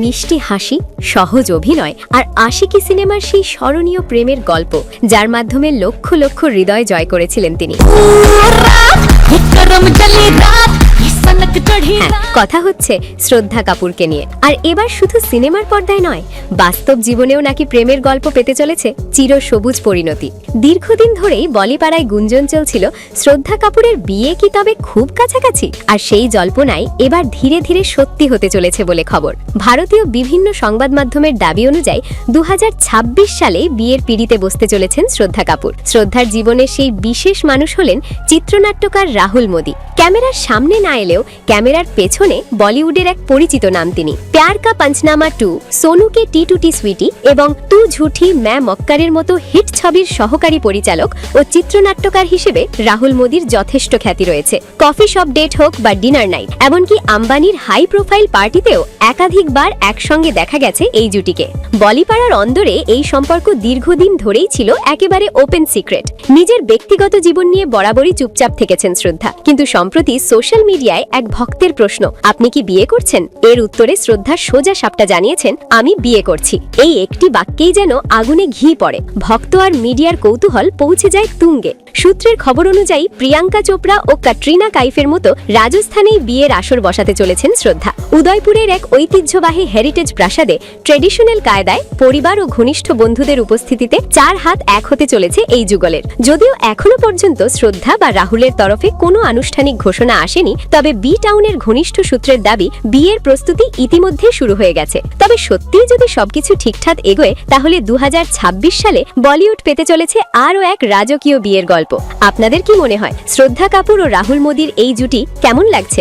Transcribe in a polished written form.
মিষ্টি হাসি, সহজ অভিনয় আর আশিকি সিনেমার সেই স্মরণীয় প্রেমের গল্প, যার মাধ্যমে লক্ষ লক্ষ হৃদয় জয় করেছিলেন তিনি। কথা হচ্ছে শ্রদ্ধা কাপুরকে নিয়ে। আর এবার শুধু সিনেমার পর্দায় নয়, বাস্তব জীবনেও নাকি প্রেমের গল্প পেতে চলেছে চিরসবুজ পরিণতি। দীর্ঘদিন ধরেই বলিপাড়ায় গুঞ্জন চলছিল শ্রদ্ধা কাপুরের বিয়ে কি তবে খুব কাছাকাছি, আর সেই জল্পনায় এবার ধীরে ধীরে সত্যি হতে চলেছে বলে খবর। ভারতীয় বিভিন্ন সংবাদ মাধ্যমের দাবি অনুযায়ী 2026 সালে বিয়ের পিঁড়িতে বসতে চলেছেন শ্রদ্ধা কাপুর। শ্রদ্ধার জীবনের সেই বিশেষ মানুষ হলেন চিত্রনাট্যকার রাহুল মোদি। ক্যামেরার সামনে না এলেও ক্যামেরার পেছনে বলিউডের এক পরিচিত নাম তিনি। প্যার কা পঞ্চনামা 2, সোনু কে টি2টি সুইটি এবং তু ঝুঠি ম্যায় মক্কারের মতো হিট ছবির সহকারী পরিচালক ও চিত্রনাট্যকার হিসেবে রাহুল মোদির যথেষ্ট খ্যাতি রয়েছে। কফি শপ ডেট হোক বা ডিনার নাইট, এমনকি আম্বানির হাই প্রোফাইল পার্টিতেও একাধিকবার একসঙ্গে দেখা গেছে এই জুটিকে। বলিপাড়ার অন্দরে এই সম্পর্ক দীর্ঘদিন ধরেই ছিল একেবারে ওপেন সিক্রেট। নিজের ব্যক্তিগত জীবন নিয়ে বরাবরই চুপচাপ থেকেছেন শ্রদ্ধা, কিন্তু সম্প্রতি সোশ্যাল মিডিয়ায় এক ভক্তের প্রশ্ন, আপনি কি বিয়ে করছেন? এর উত্তরে শ্রদ্ধা সোজা সাপটা জানিয়েছেন, আমি বিয়ে করছি। এই একটি বাক্যেই যেন আগুনে ঘি পড়ে। ভক্ত আর মিডিয়ার কৌতূহল পৌঁছে যায় তুঙ্গে। সূত্রের খবর অনুযায়ী প্রিয়াঙ্কা চোপড়া ও ক্যাটরিনা কাইফের মতো রাজস্থানেই বিয়ের আসর বসাতে চলেছেন শ্রদ্ধা। উদয়পুরের এক ঐতিহ্যবাহী হেরিটেজ প্রাসাদে ট্রেডিশনাল কায়দায় পরিবার ও ঘনিষ্ঠ বন্ধুদের উপস্থিতিতে 4 হাত এক হতে চলেছে এই যুগলের। যদিও এখনো পর্যন্ত শ্রদ্ধা বা রাহুলের তরফে কোনো আনুষ্ঠানিক ঘোষণা আসেনি, তবে বি টাউনের ঘনিষ্ঠ সূত্রের দাবি বিয়ের প্রস্তুতি ইতিমধ্যে শুরু হয়ে গেছে। তবে সত্যিই যদি সবকিছু ঠিকঠাক এগোয়, তাহলে 2026 সালে বলিউড পেতে চলেছে আরও এক রাজকীয় বিয়ের গল্প। আপনাদের কি মনে হয়, শ্রদ্ধা কাপুর ও রাহুল মোদির এই জুটি কেমন লাগছে?